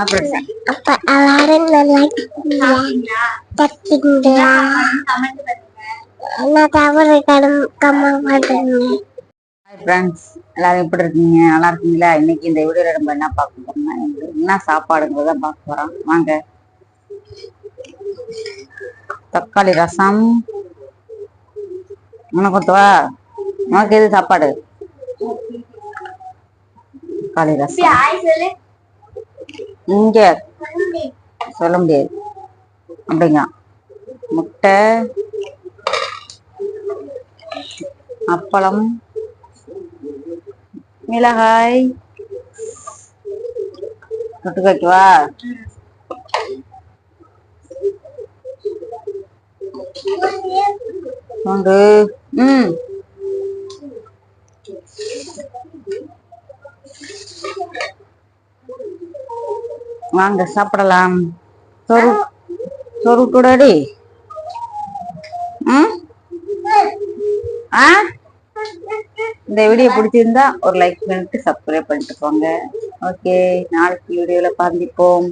அப்ப எல்லாரும் நல்லா தட்டிங்களா? நான் தவறு கம்மா பண்ணுங்க. ஃப்ரெண்ட்ஸ், எல்லாரும் எப்படி இருக்கீங்க? நல்லா இருக்கீங்களா? இன்னைக்கு இந்த வீடியோல நம்ம என்ன பார்க்க போறோம்னா, என்ன சாப்பாடுங்கிறத பார்க்க போறோம். வாங்க. தக்காளி ரசம். உனக்கு கொத்துவா? உனக்கு எது சாப்பாடு? தக்காளி ரசம். இங்க சொல்ல முடியாது அப்படிங்க. முட்டை, அப்பளம், மிளகாய் தொட்டு வைக்கவா? உண்டு. வாங்க சாப்பிடலாம். சொரு கூடாடி. இந்த வீடியோ பிடிச்சிருந்தா ஒரு லைக் பண்ணிட்டு சப்ஸ்கிரைப் பண்ணிட்டு போங்க. ஓகே, நாளைக்கு வீடியோல சந்திப்போம்.